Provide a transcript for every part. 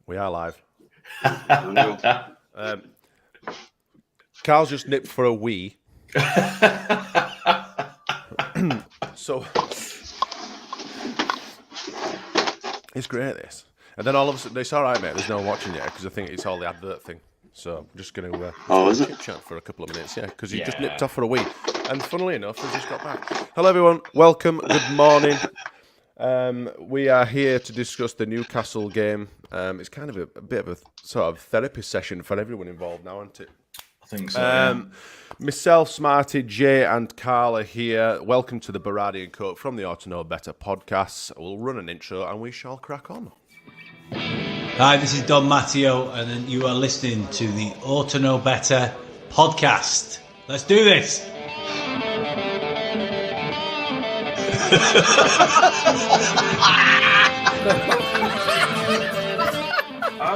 We are live. I Karl's just nipped for a wee. So it's great, this. And then all of a sudden, it's all right, mate. There's no one watching yet because I think it's all the advert thing. So I'm just going to chit chat for a couple of minutes, because he just nipped off for a wee. And funnily enough, he's just got back. Hello, everyone. Welcome. Good morning. We are here to discuss the Newcastle game. It's kind of a bit of a sort of therapy session for everyone involved now, isn't it? I think so. Myself, Smarty, Jay, and Karl are here. Welcome to the Berardi and Co. from the Orta Better podcast. We'll run an intro and we shall crack on. Hi, this is Don Matteo, and you are listening to the Orta Better podcast. Let's do this.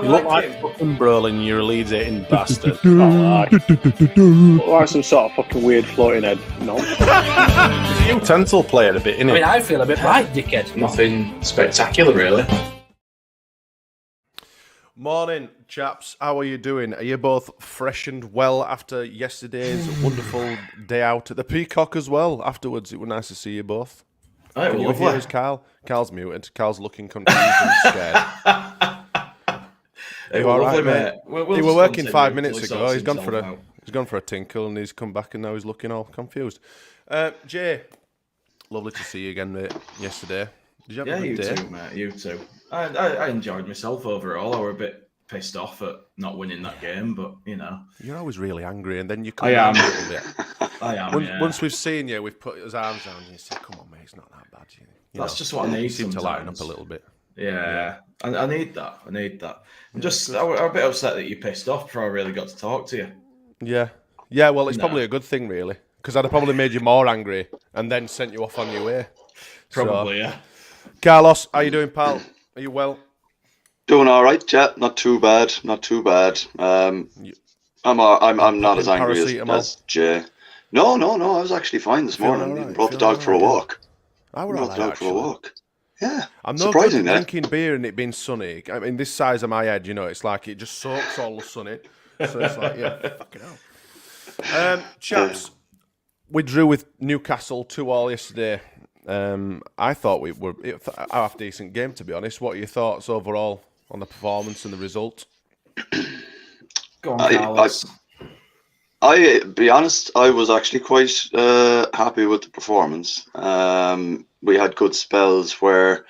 You look like fucking Brolin, you're a Leeds hating bastard. Look like some sort of fucking weird floating head. No. He's a utensil player a bit, innit? I mean, I feel a bit right, dickhead. Nothing spectacular, really. Morning, chaps. How are you doing? Are you both fresh and well after yesterday's wonderful day out at the Peacock as well? Afterwards, it was nice to see you both. Oh, Can you hear us, Karl? Karl's muted. Karl's looking confused and scared. Hey, You all right, mate? He were working 5 minutes ago. He's gone for a tinkle and he's come back and now he's looking all confused. Jay, lovely to see you again, mate. Yesterday, did you have a good day? You too, mate. You too. I enjoyed myself overall. I were a bit pissed off at not winning that game, but you know, you're always really angry, and then you come I am a little bit. I am. Once we've seen you, we've put his arms down, and you say, "Come on, mate, it's not that bad." That's just what I need. You seem sometimes to lighten up a little bit. Yeah. I need that. I'm a bit upset that you pissed off before I really got to talk to you. Yeah. Well, it's probably a good thing, really, because I'd have probably made you more angry and then sent you off on your way. Probably, yeah. Carlos, how you doing, pal? Are you well? Doing all right, yeah. Not too bad. I'm not as angry as Jay. No. I was actually fine this morning. Even brought the dog for a walk. Yeah. I'm not good at drinking beer and it being sunny. I mean, this size of my head, it's like it just soaks all the sun in. So it's like, fucking hell. Chaps, we drew with Newcastle 2-2 yesterday. I thought a half decent game, to be honest. What are your thoughts overall on the performance and the result? Go on, Carlos. I be honest, I was actually quite happy with the performance. We had good spells where,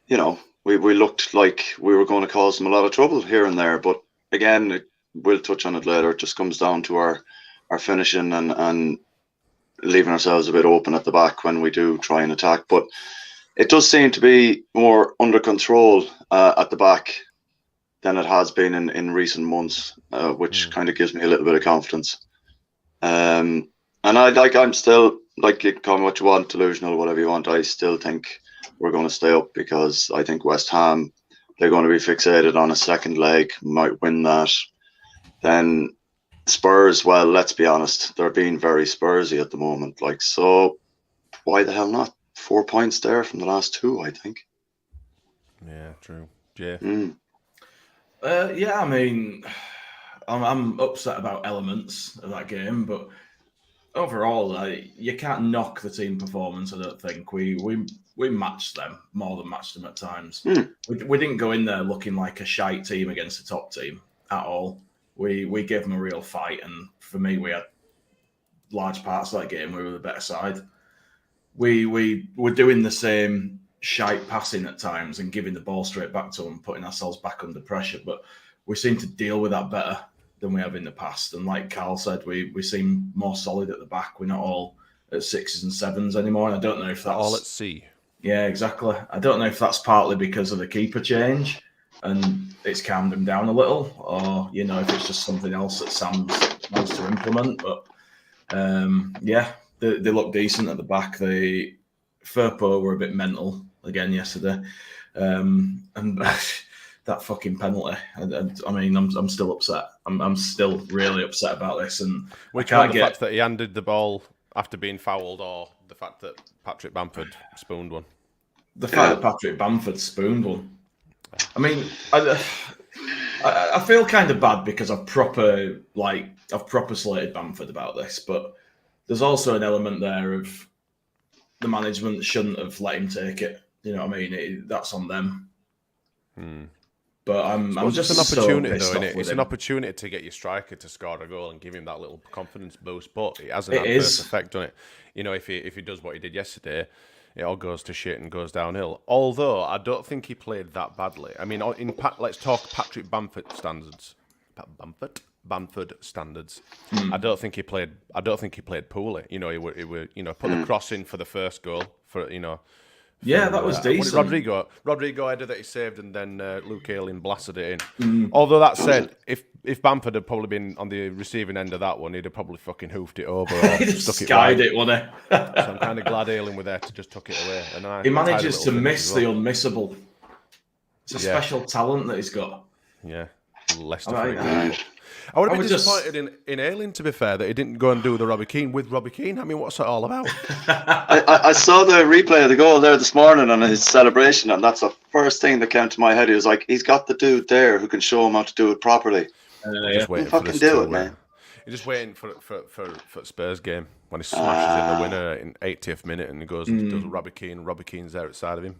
we looked like we were going to cause them a lot of trouble here and there. But again, we'll touch on it later. It just comes down to our finishing and leaving ourselves a bit open at the back when we do try and attack. But it does seem to be more under control at the back than it has been in recent months, which kind of gives me a little bit of confidence. And I'm still, call me what you want, delusional, whatever you want. I still think we're going to stay up because I think West Ham, they're going to be fixated on a second leg, might win that. Then Spurs, well, let's be honest, they're being very Spursy at the moment. So why the hell not? 4 points there from the last two, I think. Yeah, true. Jay? I mean, I'm upset about elements of that game, but overall, you can't knock the team performance. I don't think we matched them, more than matched them at times. We didn't go in there looking like a shite team against a top team at all. We gave them a real fight, and for me, we had large parts of that game. We were the better side. We were doing the same shite passing at times and giving the ball straight back to them, putting ourselves back under pressure. But we seem to deal with that better than we have in the past. And like Karl said, we seem more solid at the back. We're not all at 6s and 7s anymore. And I don't know if that's all at sea. Yeah, exactly. I don't know if that's partly because of the keeper change and it's calmed them down a little, or if it's just something else that Sam wants to implement. But they look decent at the back. Firpo were a bit mental again yesterday, and that fucking penalty. I mean, I'm still upset. I'm still really upset about this, and which the fact that he handed the ball after being fouled, or the fact that Patrick Bamford spooned one. The fact that Patrick Bamford spooned one. I mean, I feel kind of bad because I've proper slated Bamford about this, but there's also an element there of the management shouldn't have let him take it. You know what I mean? That's on them. But I'm just an opportunity, so though, isn't it? It's him. an opportunity to get your striker to score a goal and give him that little confidence boost. But it has an It adverse is. effect on it. You know, if he does what he did yesterday, it all goes to shit and goes downhill. Although I don't think he played that badly. I mean, let's talk Patrick Bamford standards. Bamford standards. I don't think he played poorly. You know, he were put the cross in for the first goal for Yeah, that was decent. Rodrigo header that he saved, and then Luke Ayling blasted it in. Although that said, if Bamford had probably been on the receiving end of that one, he'd have probably fucking hoofed it over or He just stuck it skied right. it, wasn't he? So I'm kind of glad Ayling were there to just tuck it away. And He manages to miss the unmissable. It's a special talent that he's got. Yeah, Leicester. I would have been disappointed in Ayling, to be fair, that he didn't go and do the Robbie Keane with Robbie Keane. I mean, what's that all about? I saw the replay of the goal there this morning on his celebration, and that's the first thing that came to my head. He was like, he's got the dude there who can show him how to do it properly. Just waiting fucking do it, man. You're just waiting for Spurs game when he smashes in the winner in 80th minute and he goes and does Robbie Keane. Robbie Keane's there outside of him.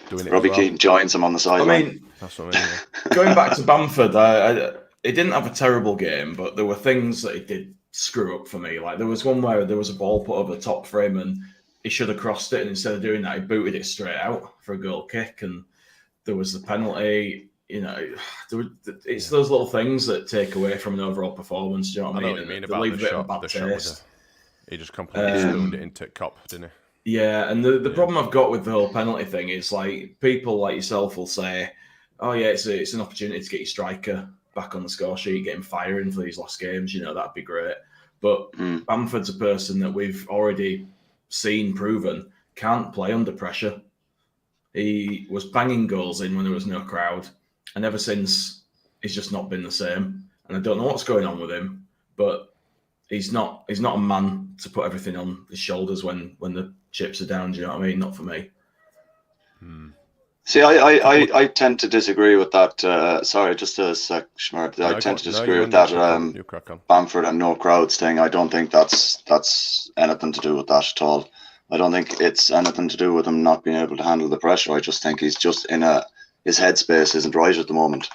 Doing it Robbie Keane joins him on the sideline. I mean, that's what I mean. Going back to Bamford, he didn't have a terrible game, but there were things that he did screw up for me. Like there was one where there was a ball put over the top frame and he should have crossed it, and instead of doing that, he booted it straight out for a goal kick. And there was the penalty. You know, it's those little things that take away from an overall performance. Do you know what I mean? I know what you mean about the shot. He just completely spooned it into Cop, didn't he? Yeah, and the problem I've got with the whole penalty thing is like people like yourself will say, "Oh yeah, it's an opportunity to get your striker back on the score sheet, get him firing for these last games. You know, that'd be great." But Bamford's a person that we've already seen proven can't play under pressure. He was banging goals in when there was no crowd, and ever since he's just not been the same. And I don't know what's going on with him, but he's not a man to put everything on his shoulders when the chips are down. Do you know what I mean? Not for me. See, I tend to disagree with that. Sorry, just a sec, Schmert. I tend to disagree with that Bamford and no crowds thing. I don't think that's anything to do with that at all. I don't think it's anything to do with him not being able to handle the pressure. I just think he's just his headspace isn't right at the moment.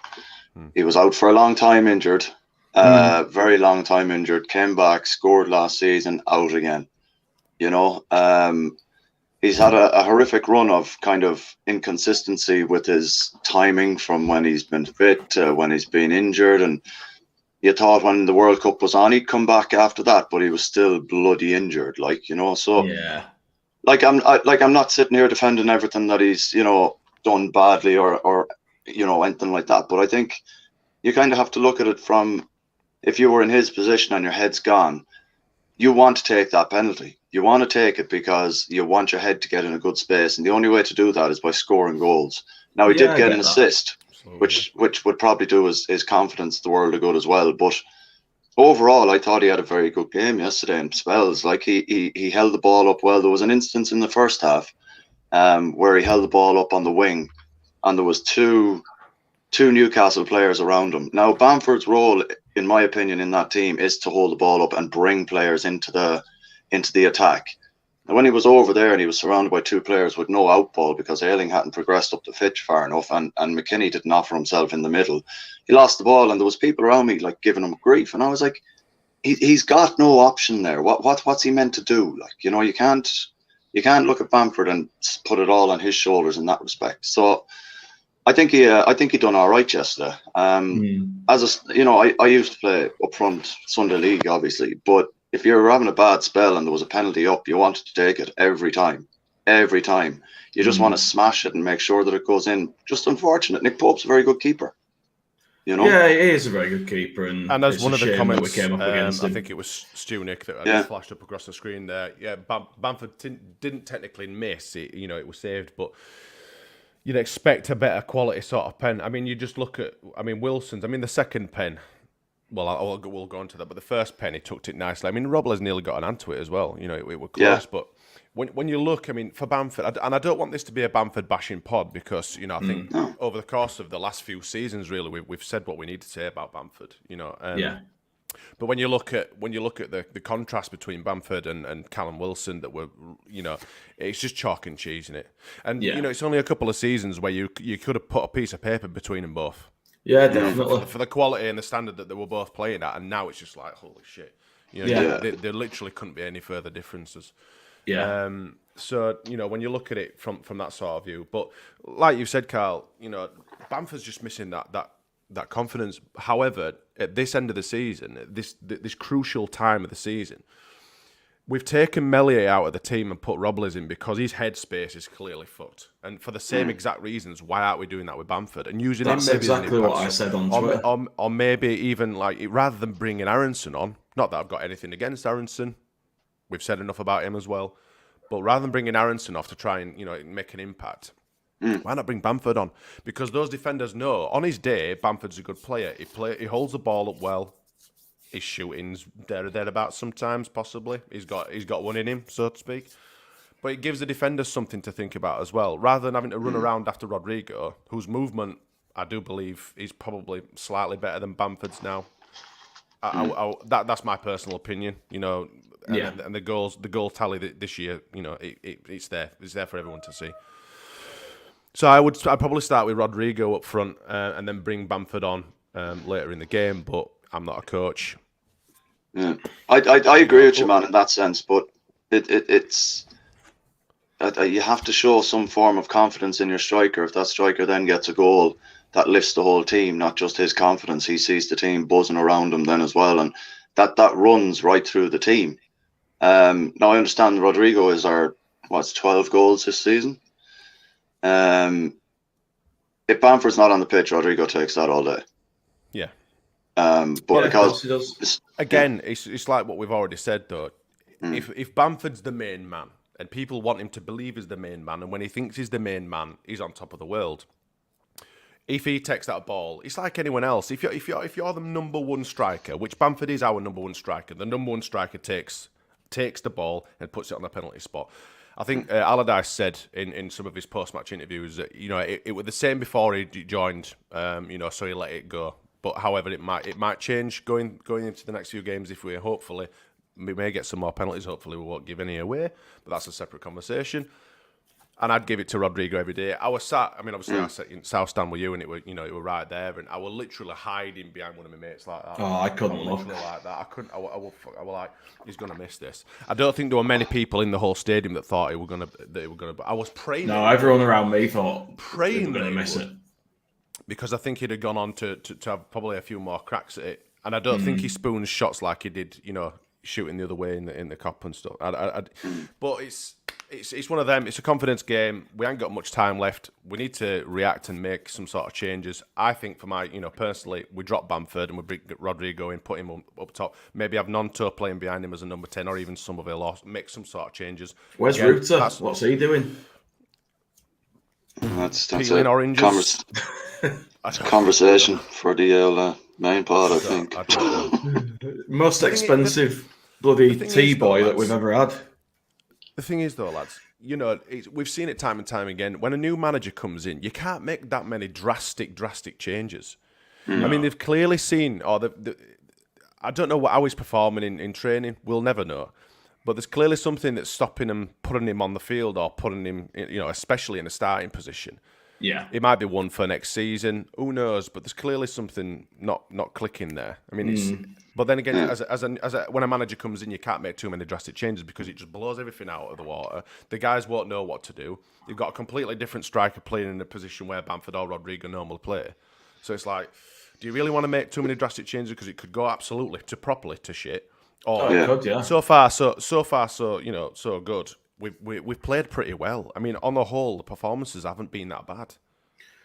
He was out for a long time injured, very long time injured, came back, scored last season, out again. You know, he's had a horrific run of kind of inconsistency with his timing from when he's been fit to when he's been injured. And you thought when the World Cup was on, he'd come back after that, but he was still bloody injured, like, you know. So, yeah, I'm not sitting here defending everything that he's, you know, done badly or you know, anything like that. But I think you kind of have to look at it from, if you were in his position and your head's gone, you want to take that penalty. You want to take it because you want your head to get in a good space, and the only way to do that is by scoring goals. Now, he did get an assist, which would probably do his confidence the world of good as well. But overall, I thought he had a very good game yesterday in spells. Like he held the ball up well. There was an instance in the first half where he held the ball up on the wing, and there was two Newcastle players around him. Now, Bamford's role, in my opinion, in that team is to hold the ball up and bring players into the attack. And when he was over there and he was surrounded by two players with no outball because Ayling hadn't progressed up the pitch far enough and McKinney didn't offer himself in the middle, he lost the ball and there was people around me like giving him grief. And I was like, he's got no option there. What's he meant to do? Like, you know, you can't look at Bamford and put it all on his shoulders in that respect. So I think he done all right yesterday. As a, you know, I used to play up front Sunday League, obviously, but if you're having a bad spell and there was a penalty up, you wanted to take it every time. You just want to smash it and make sure that it goes in. Just unfortunate. Nick Pope's a very good keeper. You know? Yeah, he is a very good keeper. And as one of the comments, we came up against him. I think it was Stu Nick that just flashed up across the screen there. Yeah, Bamford didn't technically miss it. You know, it was saved, but you'd expect a better quality sort of pen. I mean, you just look at, Wilson's. I mean, the second pen, well, we'll go on to that, but the first pen, he tucked it nicely. I mean, Robles nearly got an hand to it as well. You know, it was close, but when you look, I mean, for Bamford, and I don't want this to be a Bamford bashing pod because I think over the course of the last few seasons, really, we've said what we need to say about Bamford. But when you look at the contrast between Bamford and Callum Wilson, that were it's just chalk and cheese in it. And it's only a couple of seasons where you could have put a piece of paper between them both. Yeah, definitely. For the quality and the standard that they were both playing at, and now it's just like holy shit. There literally couldn't be any further differences. Yeah. So when you look at it from that sort of view, but like you said, Karl, Bamford's just missing that confidence. However, at this end of the season, this crucial time of the season, we've taken Meslier out of the team and put Robles in because his headspace is clearly fucked. And for the same exact reasons, why aren't we doing that with Bamford and using That's him? That's exactly what I said on Twitter. Or maybe even like rather than bringing Aronson on. Not that I've got anything against Aronson. We've said enough about him as well. But rather than bringing Aronson off to try and make an impact, why not bring Bamford on? Because those defenders know on his day, Bamford's a good player. He holds the ball up well. His shooting's thereabouts sometimes, possibly. He's got one in him, so to speak. But it gives the defenders something to think about as well, rather than having to run around after Rodrigo, whose movement I do believe is probably slightly better than Bamford's now. That's my personal opinion, and the goal tally this year, it's there for everyone to see. So I'd probably start with Rodrigo up front and then bring Bamford on later in the game. But I'm not a coach. Yeah, I agree with you, man, in that sense. But it's you have to show some form of confidence in your striker. If that striker then gets a goal, that lifts the whole team, not just his confidence. He sees the team buzzing around him then as well, and that runs right through the team. Now I understand Rodrigo is our 12 goals this season. If Bamford's not on the pitch, Rodrigo takes that all day. Yeah. But because again, it's like what we've already said though. If Bamford's the main man and people want him to believe he's the main man, and when he thinks he's the main man, he's on top of the world. If he takes that ball, it's like anyone else. If you're the number one striker, which Bamford is our number one striker, the number one striker takes the ball and puts it on the penalty spot. I think Allardyce said in some of his post-match interviews that it was the same before he joined, so he let it go. But however, it might change going into the next few games if we may get some more penalties. Hopefully, we won't give any away, but that's a separate conversation. And I'd give it to Rodrigo every day. I sat in South Stand with you, and it were right there, and I was literally hiding behind one of my mates like that. Oh, I couldn't look like that. I couldn't. I was like, he's gonna miss this. I don't think there were many people in the whole stadium that thought they were gonna. But I was praying. No, everyone around me thought praying they were gonna miss it, because I think he'd have gone on to have probably a few more cracks at it, and I don't think he spoons shots like he did, shooting the other way in the cup and stuff. But it's one of them. It's a confidence game. We ain't got much time left. We need to react and make some sort of changes. I think for my, personally, we drop Bamford and we bring Rodrigo in, put him up top. Maybe have Nonto playing behind him as a number 10 or even Somerville, or make some sort of changes. Where's Ruta? What's he doing? That's peeling oranges. Conversation for the main part, I think. Most expensive bloody T-boy that we've ever had. The thing is, though, lads, we've seen it time and time again. When a new manager comes in, you can't make that many drastic changes. No. I mean, they've clearly seen, I don't know how he's performing in training. We'll never know. But there's clearly something that's stopping him, putting him on the field or putting him, especially in a starting position. Yeah, it might be one for next season. Who knows? But there's clearly something not clicking there. I mean, it's. But then again, when a manager comes in, you can't make too many drastic changes because it just blows everything out of the water. The guys won't know what to do. You've got a completely different striker playing in a position where Bamford or Rodrigo normally play. So it's like, do you really want to make too many drastic changes because it could go absolutely properly to shit? Or it could, yeah. So far, so good. We've played pretty well. I mean, on the whole, the performances haven't been that bad.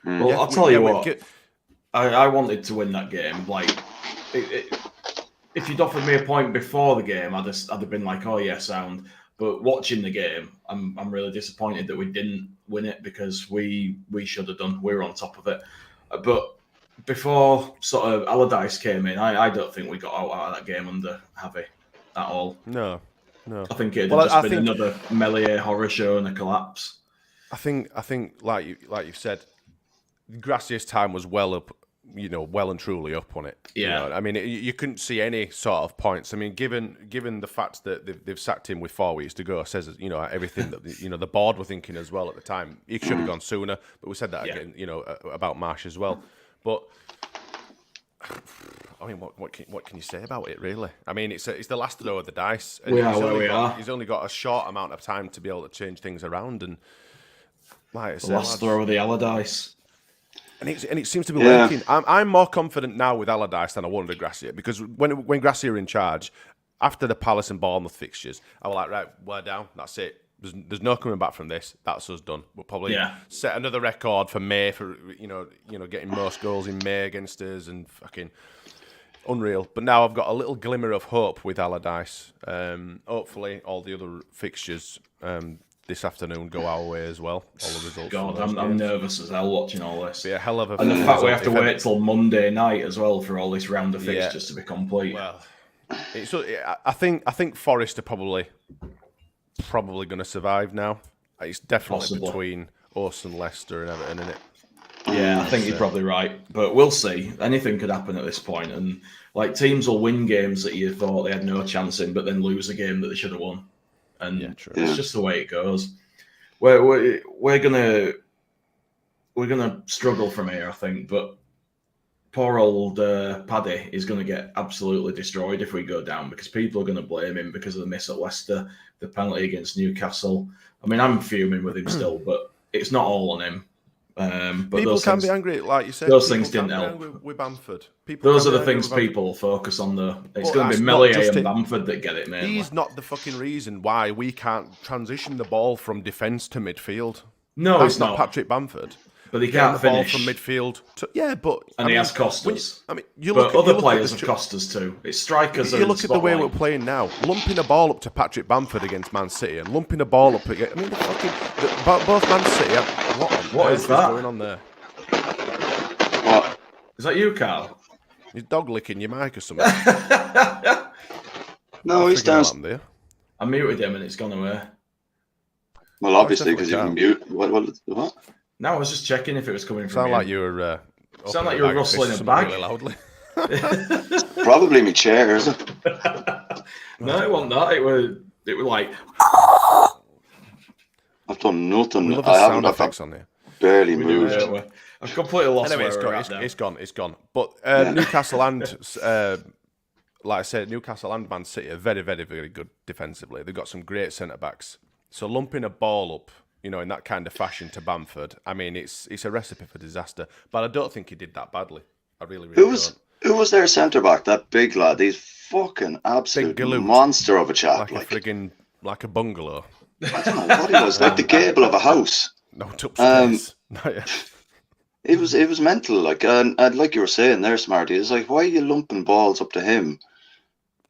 Well, yeah, I'll tell you what. I wanted to win that game. Like, if you'd offered me a point before the game, I'd have been like, oh yeah, sound. But watching the game, I'm really disappointed that we didn't win it because we should have done. We were on top of it. But before sort of Allardyce came in, I don't think we got out of that game under Javi at all. No. No. I think it'd have just been another Melier horror show and a collapse. I think, like you've said, Gracia's time was well and truly up on it. Yeah. You know? I mean, you couldn't see any sort of points. I mean, given the fact that they've sacked him with 4 weeks to go, says everything that the board were thinking as well at the time. He should have gone sooner, but we said that again, about Marsh as well. But I mean, what can you say about it, really? I mean, it's the last throw of the dice. And he's only got a short amount of time to be able to change things around, and like I said, last throw of the Allardyce. And it seems to be working. I'm more confident now with Allardyce than I wanted with Gracia, because when Gracia were in charge, after the Palace and Bournemouth fixtures, I was like, right, we're down. That's it. There's no coming back from this. That's us done. We'll probably set another record for May for getting most goals in May against us, and fucking unreal. But now I've got a little glimmer of hope with Allardyce. Hopefully, all the other fixtures this afternoon go our way as well. All the results. God, I'm nervous as hell watching all this. Be a hell of a. And the fact we have to wait till Monday night as well for all this round of fixtures to be complete. Well, I think Forest are probably going to survive now. It's definitely between us and Leicester and Everton, isn't it? Yeah, I think you're probably right, but we'll see. Anything could happen at this point, and like teams will win games that you thought they had no chance in, but then lose a game that they should have won. And it's just the way it goes. We're gonna struggle from here, I think. But poor old Paddy is going to get absolutely destroyed if we go down, because people are going to blame him because of the miss at Leicester, the penalty against Newcastle. I mean, I'm fuming with him still, but it's not all on him. But people can be angry, like you said. Those things didn't help with Bamford. Those are the things people focus on. It's going to be Melier and Bamford that get it, man. He's not the fucking reason why we can't transition the ball from defence to midfield. No, that's it's not Patrick Bamford. But he can't finish. Ball from midfield. He has cost us. But other players have cost us too. It's strikers. You look at the way we're playing now. Lumping a ball up to Patrick Bamford against Man City and lumping a ball up against. I mean, both Man City. What is that going on there? What is that? You, Karl? He's dog licking your mic or something. No, he's down. I muted him and it's gone away. Well, obviously because you can mute. What? No, I was just checking if it was coming from Sound you. Like you were. Sound like you were rustling a bag. Really loudly. Probably my chair, is it? No, it wasn't that. It was like. I've done nothing. I haven't got effects on there. Barely moved. I've completely lost. Anyway, it's gone. But Newcastle and, like I said, Newcastle and Man City are very, very, very good defensively. They've got some great centre backs. So lumping a ball up, in that kind of fashion to Bamford, I mean, it's a recipe for disaster. But I don't think he did that badly. I really don't. Who was their centre back? That big lad. He's fucking absolute monster of a chap. Like a bungalow. I don't know what he was. Like the gable of a house. No, upstairs. It was mental. Like and like you were saying there, Smarty. It's like, why are you lumping balls up to him?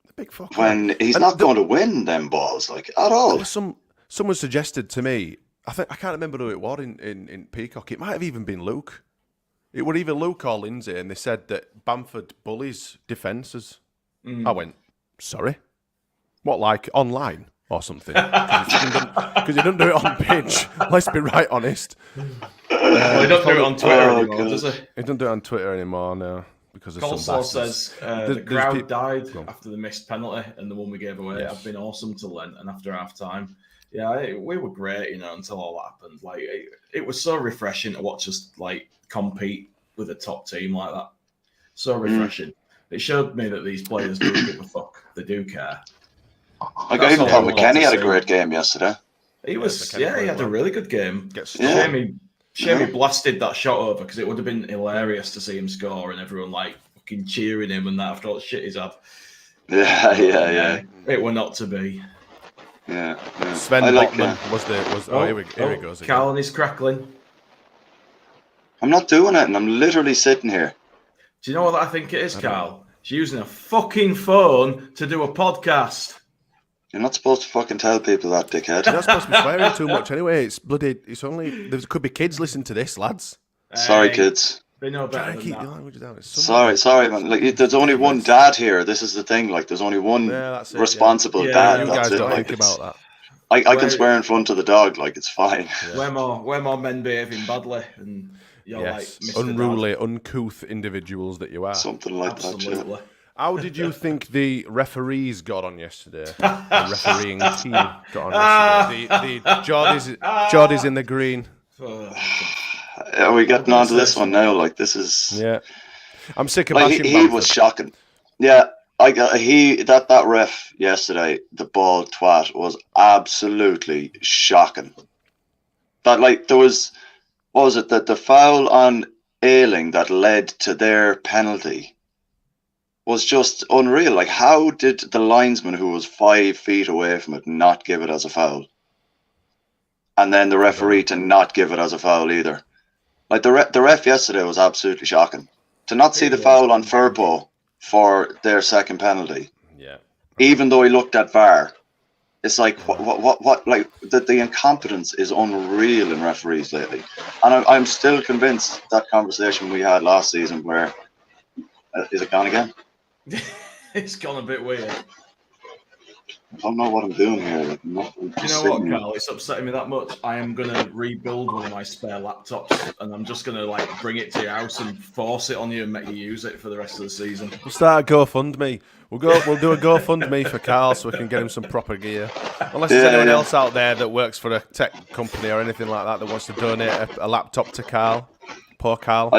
The big fucker. When he's not going to win them balls, like at all. Someone suggested to me. I can't remember who it was in Peacock. It might have even been Luke. It were either Luke or Lindsay, and they said that Bamford bullies defences. I went, sorry? What, like online or something? Because he doesn't do it on pitch. Let's be right honest. He doesn't do it on Twitter anymore, does he? He doesn't do it on Twitter anymore now. Because of Karl says the crowd died after the missed penalty and the one we gave away. Yes. I've been awesome to Lent, and after half time. Yeah, we were great, until all that happened. Like it was so refreshing to watch us compete with a top team like that. So refreshing. It showed me that these players do give a fuck. They do care. Like I even thought McKennie had a great game yesterday. He was, he had a really good game. Shame he blasted that shot over, because it would have been hilarious to see him score and everyone fucking cheering him and that after all the shit he's had. Yeah. It were not to be. Yeah. Sven Botman was here he goes again. Karl and he's crackling. I'm not doing it, and I'm literally sitting here. Do you know what I think it is, Karl? She's using a fucking phone to do a podcast. You're not supposed to fucking tell people that, dickhead. You're not supposed to be swearing too much anyway. There could be kids listening to this, lads. Sorry, kids. They know better Try to than keep that. your language down. It's Sorry, man. Like, there's only one dad here. This is the thing. Like, there's only one that's it, responsible Yeah, dad. You That's guys it. don't Like, think about that. I can swear in front of the dog. Like, it's fine. Where more men behaving badly, and you're like Mr. unruly, Dad. uncouth individuals that you are. Something like Absolutely. that. How did you think the referees got on yesterday? The refereeing team got on yesterday. The Geordies in the green. Are we getting on to this one now? Like, this is... Yeah. I'm sick of like, bashing he Bamford. was shocking. Yeah, that ref yesterday, the ball twat, was absolutely shocking. That, like, there was... What was it? That the foul on Ayling that led to their penalty was just unreal. Like, how did the linesman who was 5 feet away from it not give it as a foul? And then the referee to not give it as a foul either. Like, the ref yesterday was absolutely shocking. To not see the foul on Firpo for their second penalty, even though he looked at VAR, it's like, what like, the incompetence is unreal in referees lately. And I'm still convinced that conversation we had last season where, is it gone again? It's gone a bit weird. I don't know what I'm doing here. Like, Do you know what, Karl? It's upsetting me that much. I am going to rebuild one of my spare laptops, and I'm just going to like bring it to your house and force it on you and make you use it for the rest of the season. We'll start a GoFundMe. We'll do a GoFundMe for Karl so we can get him some proper gear. Unless there's anyone else out there that works for a tech company or anything like that wants to donate a laptop to Karl. Poor Karl.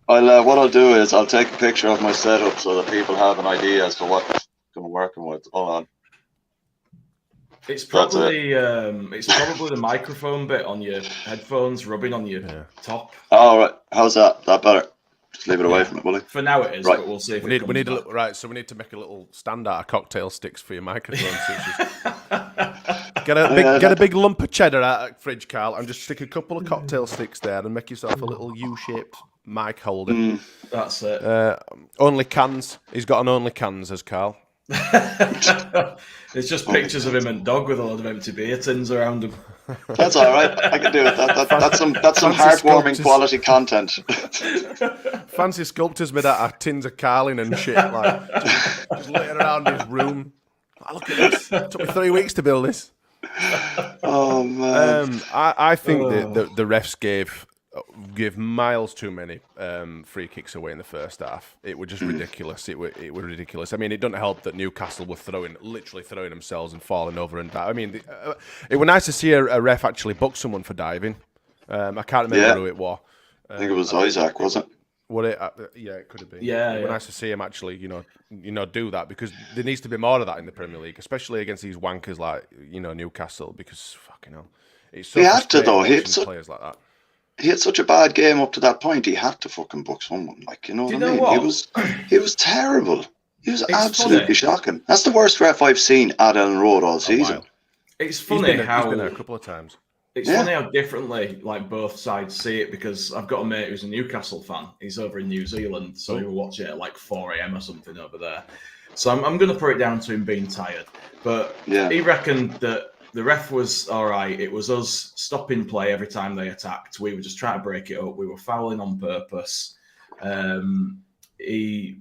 What I'll do is I'll take a picture of my setup so that people have an idea as to what I'm working with. Hold on. It's probably the microphone bit on your headphones rubbing on your top. Oh, right. How's that? That better? Just leave it away from it, will you? For now it is, right. But we'll see if we need a little, right. So we need to make a little stand out of cocktail sticks for your microphone. Get a big lump of cheddar out of the fridge, Karl, and just stick a couple of cocktail sticks there and make yourself a little U-shaped mic holder. That's it. Only cans. He's got an only cans as Karl. It's just pictures of him and dog with a load of empty beer tins around him. That's all right. I can do it. That's some heartwarming quality content. Fancy sculptors made out of tins of Carling and shit, like just laying around his room. Oh, look at this. It took me 3 weeks to build this. Oh man. I think that the refs gave miles too many free kicks away in the first half. It was just ridiculous. It was ridiculous. I mean, it doesn't help that Newcastle were literally throwing themselves and falling over and down. I mean, it was nice to see a ref actually book someone for diving. I can't remember who it was. I think it was Isaac, wasn't it? What it? Yeah, it could have been. Yeah, it was nice to see him actually, do that, because there needs to be more of that in the Premier League, especially against these wankers like Newcastle. Because fucking hell, it's so he had to though. Players like that. He had such a bad game up to that point. He had to fucking book someone. Like, you know what I mean? He was terrible. He was absolutely shocking. That's the worst ref I've seen at Ellen Road all season. It's funny he's been there a couple of times. It's funny how differently like both sides see it, because I've got a mate who's a Newcastle fan. He's over in New Zealand, so he will watch it at like 4 a.m. or something over there. So I'm going to put it down to him being tired. But he reckoned that the ref was all right. It was us stopping play every time they attacked. We were just trying to break it up. We were fouling on purpose. He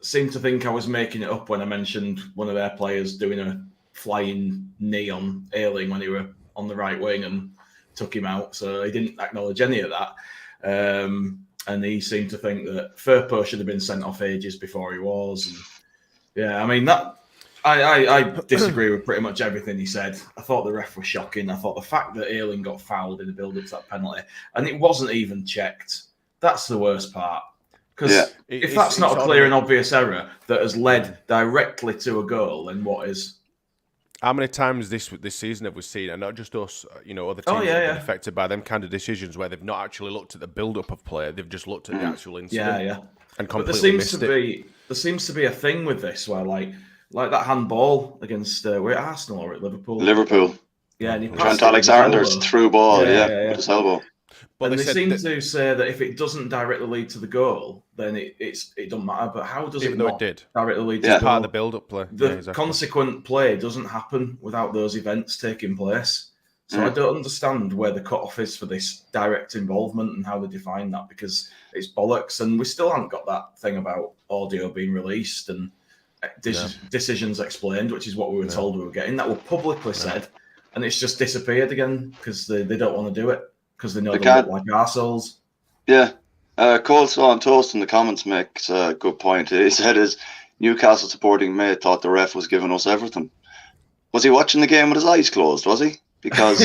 seemed to think I was making it up when I mentioned one of their players doing a flying knee on Ayling when he were on the right wing and took him out. So he didn't acknowledge any of that. And he seemed to think that Firpo should have been sent off ages before he was. And I mean, that I disagree with pretty much everything he said. I thought the ref was shocking. I thought the fact that Ayling got fouled in the build-up to that penalty and it wasn't even checked, that's the worst part. Because if that's not a clear and obvious error that has led directly to a goal, then what is? How many times this season have we seen, and not just us, other teams have been affected by them kind of decisions where they've not actually looked at the build-up of play, they've just looked at the actual incident and completely missed it. There seems to be a thing with this where, like that handball against, we're at Arsenal or at Liverpool? Liverpool. Yeah, and he Trent Alexander's through ball, with his elbow. But they seem to say that if it doesn't directly lead to the goal, then it doesn't matter. But how does it not directly lead to the goal? Part of the build-up play. The consequent play doesn't happen without those events taking place. So I don't understand where the cutoff is for this direct involvement and how they define that, because it's bollocks. And we still haven't got that thing about audio being released and decisions explained, which is what we were told we were getting. That were publicly said, and it's just disappeared again because they don't want to do it because they know they look like arseholes. Yeah. Coleslaw and Toast in the comments makes a good point. He said his Newcastle supporting mate thought the ref was giving us everything. Was he watching the game with his eyes closed, was he? Because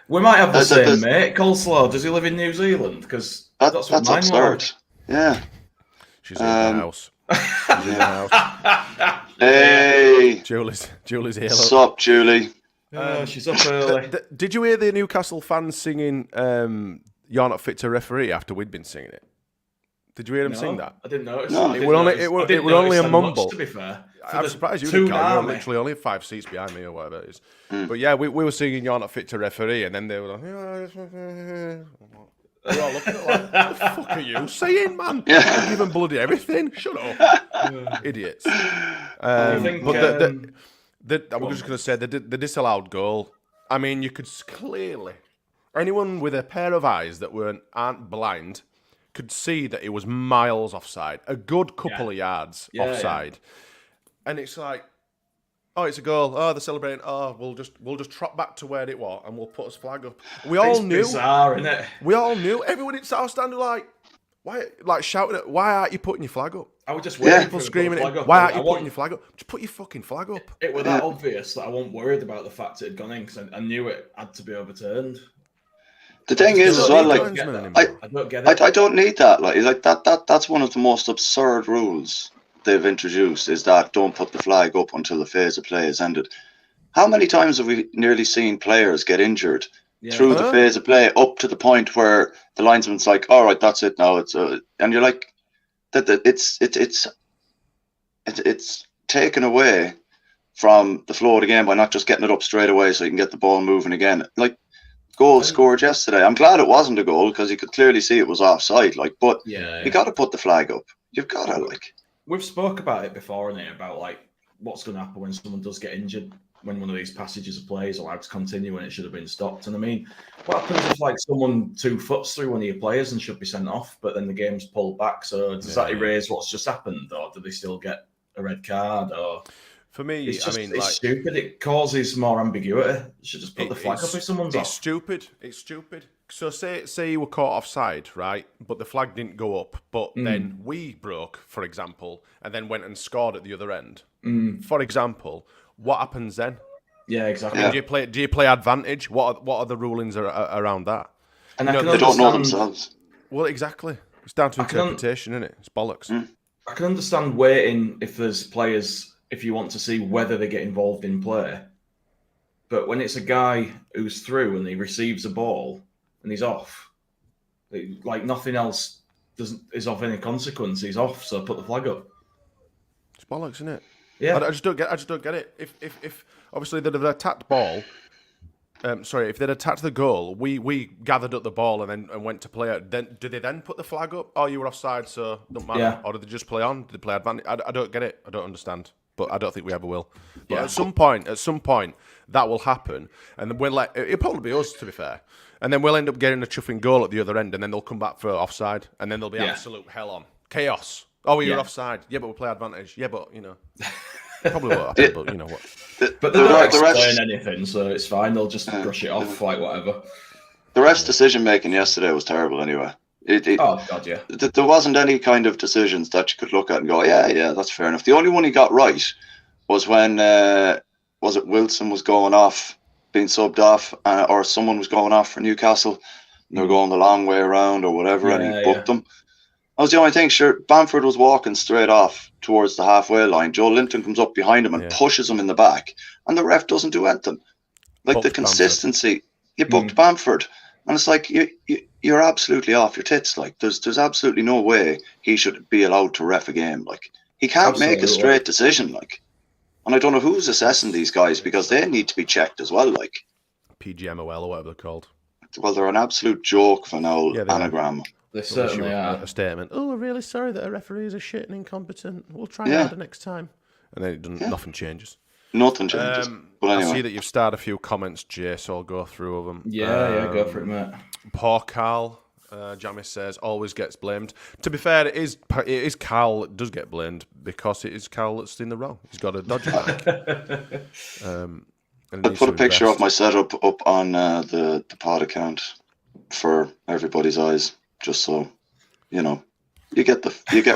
we might have the same mate. Coleslaw, does he live in New Zealand? Because that's what mine absurd. was. Yeah. She's in the house. She's in the house. Hey. Julie's here. What's up, Julie? She's up early. Did you hear the Newcastle fans singing "You're Not Fit to Referee" after we'd been singing it? Did you hear them sing that? I didn't notice. No, it was only a mumble. Much, to be fair, I'm surprised you didn't. You're literally only 5 seats behind me or whatever it is. But yeah, we were singing "You're Not Fit to Referee," and then they were like, we're all looking at like, what the fuck are you saying, man? You're giving bloody everything. Shut up, idiots. I'm just going to say the disallowed goal. I mean, you could clearly, anyone with a pair of eyes that aren't blind could see that it was miles offside, a good couple of yards offside, and it's like, oh, it's a goal. Oh, they're celebrating. Oh, we'll just trot back to where it was and we'll put his flag up. We all knew. Bizarre, isn't it? We all knew. Everyone in South Stand were like, why? Like shouting at, why aren't you putting your flag up? I would just wait. People screaming at, why aren't you putting your flag up? Just put your fucking flag up. It was that obvious that I wasn't worried about the fact it had gone in because I knew it had to be overturned. The thing is as well, like, I don't get it. I don't need that. Like that's one of the most absurd rules they've introduced, is that don't put the flag up until the phase of play is ended. How many times have we nearly seen players get injured through the phase of play up to the point where the linesman's like, all right, that's it now. And you're like, it's taken away from the flow of the game by not just getting it up straight away so you can get the ball moving again. Like, goal scored yesterday. I'm glad it wasn't a goal because you could clearly see it was offside. Like, but you got to put the flag up. You've got to, like. We've spoke about it before, innit? About like what's going to happen when someone does get injured, when one of these passages of play is allowed to continue when it should have been stopped. And I mean, what happens if like someone 2 foots through one of your players and should be sent off, but then the game's pulled back? So does that erase what's just happened, or do they still get a red card? Or for me, it's stupid. It causes more ambiguity. You should just put the flag up if someone's off. It's stupid. So say you were caught offside, right? But the flag didn't go up. But then we broke, for example, and then went and scored at the other end. For example, what happens then? Yeah, exactly. I mean, do you play advantage? What are the rulings around that? And they don't know themselves. Well, exactly. It's down to interpretation, isn't it? It's bollocks. I can understand waiting if there's players, if you want to see whether they get involved in play. But when it's a guy who's through and he receives a ball and he's off, like nothing else is of any consequence. He's off, so put the flag up. It's bollocks, isn't it? Yeah, I just don't get it. If obviously they'd have attacked ball, if they'd attacked the goal, we gathered up the ball and went to play it. Then do they then put the flag up? Oh, you were offside, so don't matter. Yeah. Or did they just play on? Did they play advantage? I don't get it. I don't understand. But I don't think we ever will. But at some point, that will happen, and it'll probably be us, to be fair. And then we'll end up getting a chuffing goal at the other end, and then they'll come back for offside, and then there'll be absolute hell on chaos. Oh, you're offside. Yeah, but we play advantage. Yeah, but probably won't happen. But you know what? But they don't explain anything, so it's fine. They'll just brush it off like whatever. The ref's decision making yesterday was terrible. Anyway. Oh God, yeah. There wasn't any kind of decisions that you could look at and go, yeah, that's fair enough. The only one he got right was when was it Wilson was going off, being subbed off, or someone was going off for Newcastle, and they were going the long way around or whatever, and he booked them. That was the only thing. Sure, Bamford was walking straight off towards the halfway line. Joe Linton comes up behind him and pushes him in the back, and the ref doesn't do anything. Like booked the consistency, Bamford. You booked Bamford, and it's like you're absolutely off your tits. Like there's absolutely no way he should be allowed to ref a game. Like he can't make a straight decision. Like, and I don't know who's assessing these guys because they need to be checked as well. Like PGMOL or whatever they're called. Well, they're an absolute joke for an old anagram. They certainly are. A statement. Oh, we're really sorry that our referees are shit and incompetent. We'll try harder next time. And then nothing changes. Nothing changes. But anyway. I see that you've started a few comments, Jay, so I'll go through them. Yeah, go for it, mate. Poor Karl, Jamie says, always gets blamed. To be fair, it is Karl that does get blamed because it is Karl that's in the wrong. He's got a dodgy back. I put a picture of my setup up on the pod account for everybody's eyes, just so you know. You get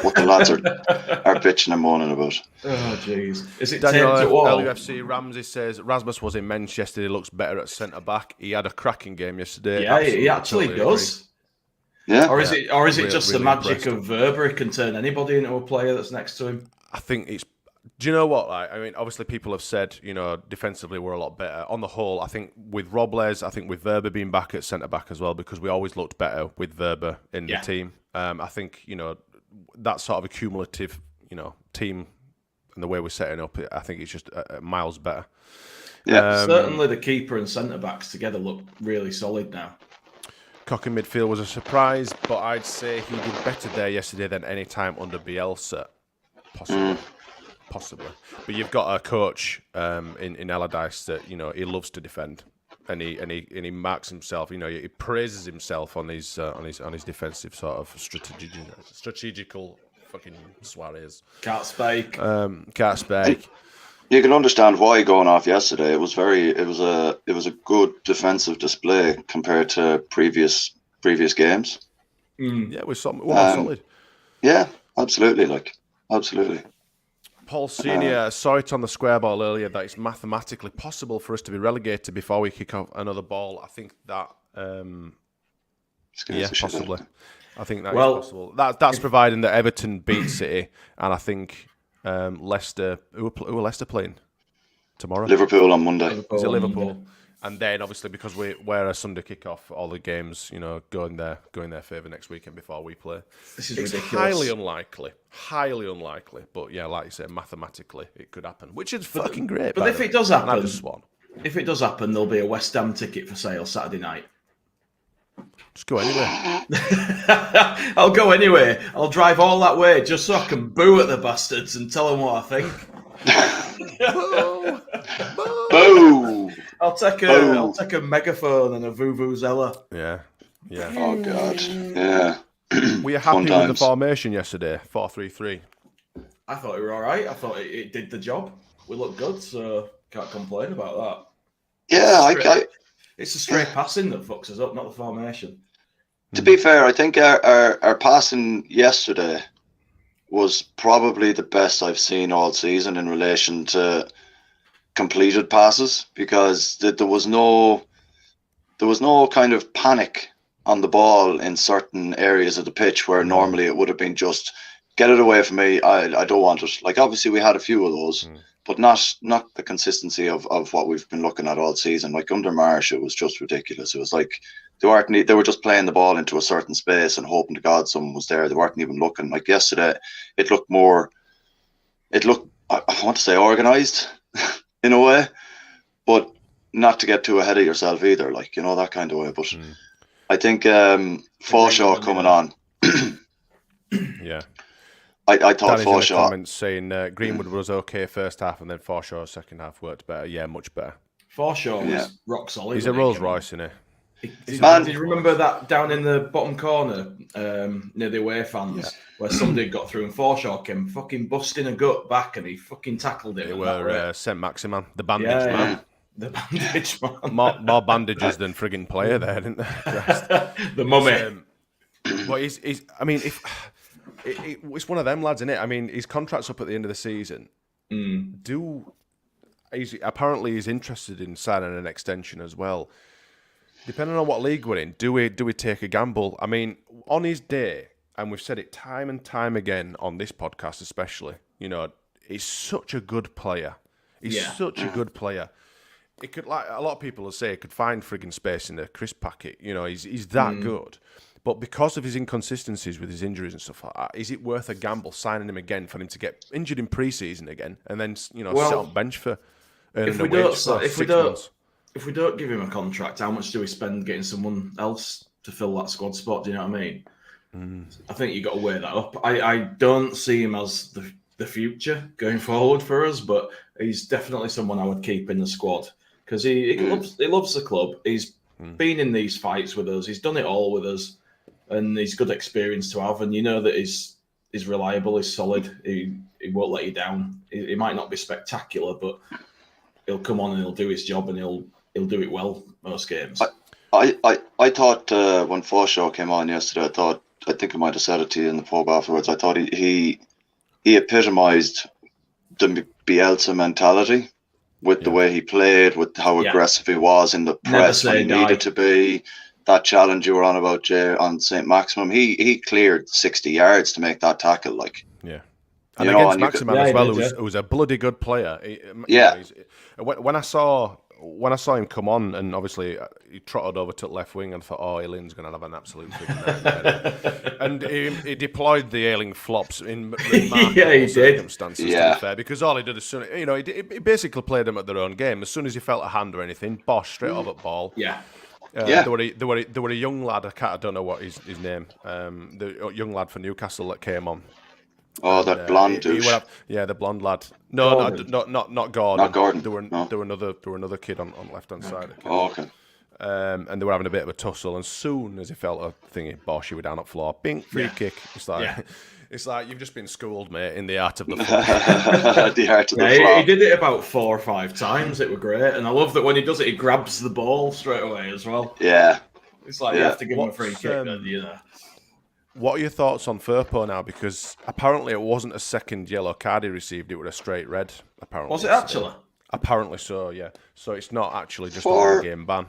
what the lads are bitching and moaning about. Oh jeez! Is it Daniel taped to all? LUFC Ramsey says Rasmus was immense yesterday. Looks better at centre back. He had a cracking game yesterday. Yeah, he actually does. Agree. Yeah. Or is it really, just really the magic of Verber? He can turn anybody into a player that's next to him. I think it's. Do you know what? I mean, obviously, people have said, defensively we're a lot better. On the whole, I think with Robles, I think with Verber being back at centre back as well, because we always looked better with Verber in the team. I think that sort of accumulative, team and the way we're setting up, I think it's just miles better. Yeah, certainly the keeper and centre backs together look really solid now. Cock in midfield was a surprise, but I'd say he did better there yesterday than any time under Bielsa, possibly. But you've got a coach in Allardyce that he loves to defend, and he marks himself. He praises himself on his defensive sort of strategical fucking soirees. Can't spake. You can understand why going off yesterday. It was a good defensive display compared to previous games. Yeah, we're solid. Yeah, absolutely. Absolutely. Paul Senior saw it on the square ball earlier that it's mathematically possible for us to be relegated before we kick off another ball. I think that, possibly. I think that is possible. That's providing that Everton beat City, and I think Leicester. Who are Leicester playing tomorrow? Liverpool on Monday. Is it Liverpool? And then obviously because we're a Sunday kickoff, all the games go in their favour next weekend before we play. This is ridiculous. Highly unlikely. But yeah, like you said, mathematically it could happen, which is fucking great. But if it does happen, there'll be a West Ham ticket for sale Saturday night. Just go anywhere. I'll go anywhere. I'll drive all that way just so I can boo at the bastards and tell them what I think. Boo! Boo! I'll take a megaphone and a vuvuzela. Yeah. Oh god. Yeah. Were you happy with the formation yesterday? 4-3-3. I thought it were all right. I thought it did the job. We looked good, so can't complain about that. Yeah, it's the straight passing that fucks us up, not the formation. To be fair, I think our passing yesterday was probably the best I've seen all season in relation to completed passes, because there was no kind of panic on the ball in certain areas of the pitch where normally it would have been just get it away from me. I don't want it. Like obviously we had a few of those, but not the consistency of what we've been looking at all season. Like under Marsh, it was just ridiculous. It was like they were just playing the ball into a certain space and hoping to God someone was there. They weren't even looking. Like yesterday, it looked I want to say organised in a way, but not to get too ahead of yourself either. Like that kind of way. But I think Forshaw coming on. Yeah. I thought Danny's Forshaw. In the comments saying Greenwood was okay first half and then Forshaw's second half worked better. Yeah, much better. Forshaw was rock solid. He's a Rolls Royce, isn't he? Did you remember that down in the bottom corner near the away fans where somebody got through and Forshaw came fucking busting a gut back and he fucking tackled it? They were St. Maximan, the bandage man. Yeah. The bandage man. More bandages than frigging player there, didn't there? The mummy. But it's one of them lads, isn't it? I mean, his contract's up at the end of the season. Apparently he's interested in signing an extension as well. Depending on what league we're in, do we take a gamble? I mean, on his day, and we've said it time and time again on this podcast especially, he's such a good player. He's such a good player. It could, like a lot of people will say, it could find frigging space in a crisp packet. He's that good. But because of his inconsistencies with his injuries and stuff like that, is it worth a gamble signing him again for him to get injured in pre-season again and then sit on bench for earning a wage for 6 months? If we don't give him a contract, how much do we spend getting someone else to fill that squad spot? Do you know what I mean? I think you got to weigh that up. I don't see him as the future going forward for us, but he's definitely someone I would keep in the squad because he loves the club. He's been in these fights with us. He's done it all with us, and he's good experience to have. And you know that he's reliable, he's solid. He won't let you down. He might not be spectacular, but he'll come on and he'll do his job, and he'll do it well most games. I thought when Forshaw came on yesterday, I think I might have said it to you in the pub afterwards. I thought he epitomised the Bielsa mentality with the way he played, with how aggressive he was in the press when he needed to be. That challenge you were on about, Jay, on St. Maximum, he cleared 60 yards to make that tackle. And against Maximum as well, who was a bloody good player. When I saw him come on, and obviously he trotted over to the left wing, and thought, Ayling's going to have an absolute freaking and he deployed the Ayling flops in remarkable circumstances, to be fair, because all he did as soon, he basically played them at their own game. As soon as he felt a hand or anything, bosh, straight over the ball. There were a young lad, I don't know what his name, the young lad for Newcastle that came on. Oh, that blonde douche. The blonde lad. No, not Gordon. Not Gordon. There were another kid on left hand side. Oh, okay. And they were having a bit of a tussle. And soon as he felt a thingy, bosh, he was down at the floor. Bing, free kick. It's like you've just been schooled, mate, in the art of the floor. The art of the floor. He did it about 4 or 5 times. It was great, and I love that when he does it, he grabs the ball straight away as well. Yeah. It's like you have to give him a free kick. What are your thoughts on Firpo now? Because apparently it wasn't a second yellow card he received; it was a straight red. Apparently, was it actually? Apparently so. Yeah. So it's not actually just a 1-game ban.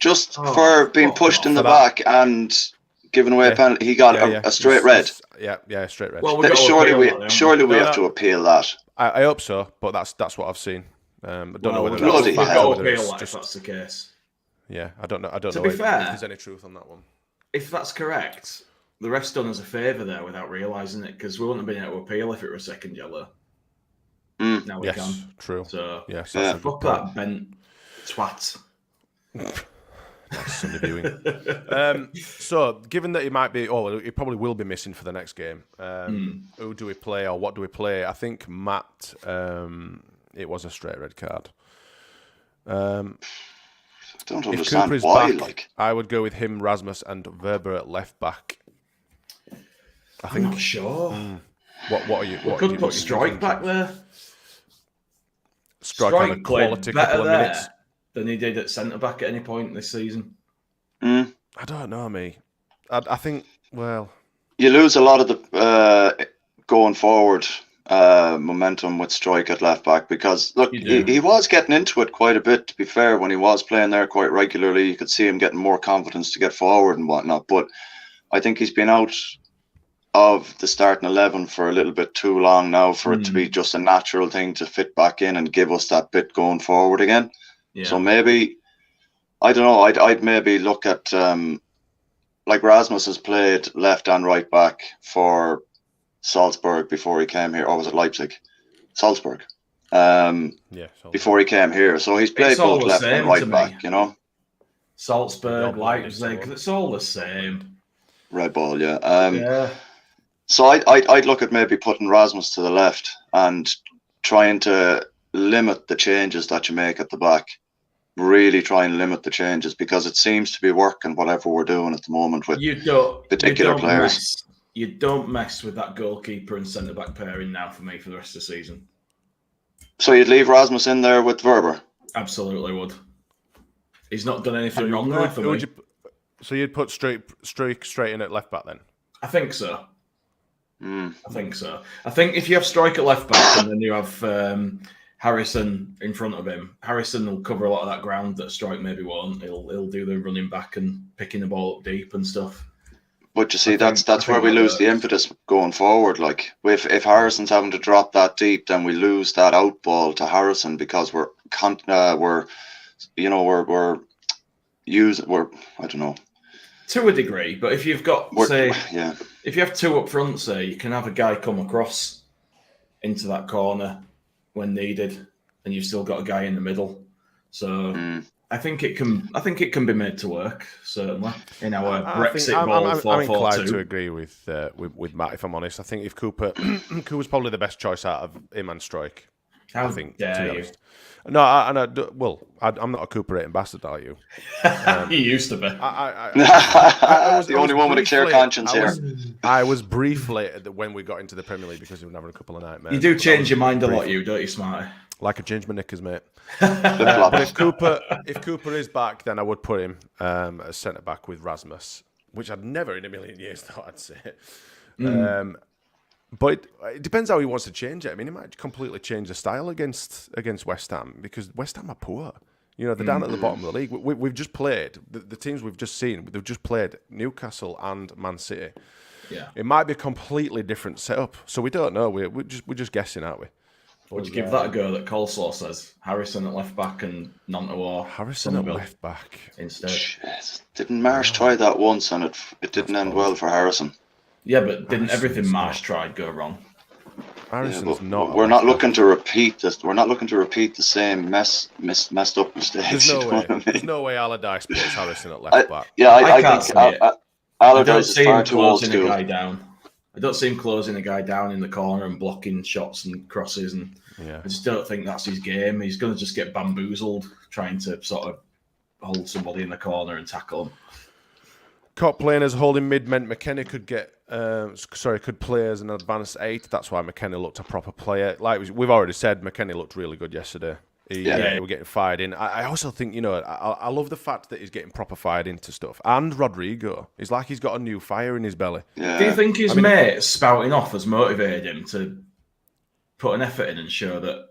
Just for being pushed in the back and giving away a penalty, he got a straight red. Yeah, straight red. Well, surely we have to appeal that. I hope so, but that's what I've seen. I don't know whether we've got to appeal that if that's the case. Yeah, I don't know. If there's any truth on that one. If that's correct, the ref's done us a favour there without realising it, because we wouldn't have been able to appeal if it were a second yellow. Now we can. True. So fuck that bent twat. That's Sunday viewing. So, given that he might be, he probably will be missing for the next game. Who do we play, or what do we play? I think Matt. It was a straight red card. Don't understand why. Back, I would go with him, Rasmus, and Weber at left back. I'm not sure. What are you? We could put Strike back there. Strike had a quality couple of minutes than he did at centre back at any point this season. I don't know, me. I think you lose a lot of the going forward momentum with Strike at left back, because look, he was getting into it quite a bit, to be fair. When he was playing there quite regularly, you could see him getting more confidence to get forward and whatnot, but I think he's been out of the starting 11 for a little bit too long now for it to be just a natural thing to fit back in and give us that bit going forward again. So maybe, I don't know, I'd maybe look at like Rasmus has played left and right back for Salzburg before he came here, or was it Leipzig? Salzburg. Before he came here, so he's played both left and right back. Salzburg, Leipzig, it's all the same. Red ball, So I'd look at maybe putting Rasmus to the left and trying to limit the changes that you make at the back. Really try and limit the changes, because it seems to be working whatever we're doing at the moment with particular players. You don't mess with that goalkeeper and centre back pairing now for me for the rest of the season. So you'd leave Rasmus in there with Weber? Absolutely would. He's not done anything wrong there for me. So you'd put straight in at left back then? I think so. I think so. I think if you have Strike at left back and then you have Harrison in front of him, Harrison will cover a lot of that ground that Strike maybe won't. He'll do the running back and picking the ball up deep and stuff. But you see, that's where we lose the impetus going forward. Like if Harrison's having to drop that deep, then we lose that out ball to Harrison, because we're I don't know. To a degree, but if you've got if you have two up front, say, you can have a guy come across into that corner when needed, and you've still got a guy in the middle. So I think it can be made to work, certainly, in our Brexit ball 4-4-2. I'm inclined to agree with Matt, if I'm honest. I think if Cooper's probably the best choice out of him and Strike. How I think, dare you? No, I'm not a Cooper rating bastard, are you? You used to be. I was the only one with a clear conscience here. I was briefly when we got into the Premier League because we were having a couple of nightmares. You do change your mind a lot, don't you, Smarty? Like a change my knickers, mate. But if Cooper is back, then I would put him as centre back with Rasmus, which I'd never in a million years thought I'd say. But it depends how he wants to change it. I mean, he might completely change the style against West Ham because West Ham are poor. You know, they're down at the bottom of the league. We've just played the teams we've just seen. They've just played Newcastle and Man City. Yeah, it might be a completely different setup. So we don't know. We're just guessing, aren't we? Would you give that a go that Coleslaw says? Harrison at left back and Nantawar. Harrison at left back instead. Shit. Didn't Marsh try that once and it didn't end well for Harrison? Yeah, but didn't everything Marsh tried go wrong? Harrison's not. We're not looking to repeat this. We're not looking to repeat the same messed up mistakes. There's no way. There's no way Allardyce puts Harrison at left back. I think Allardyce is far too old school. I don't see him closing a guy down in the corner and blocking shots and crosses, and I just don't think that's his game. He's going to just get bamboozled trying to sort of hold somebody in the corner and tackle him. Cop playing as holding mid meant McKenna could could play as an advanced 8. That's why McKenna looked a proper player. Like we've already said, McKenna looked really good yesterday. He were getting fired in. I also think, I love the fact that he's getting proper fired into stuff. And Rodrigo, it's like he's got a new fire in his belly. Yeah. Do you think his mates spouting off has motivated him to put an effort in and show that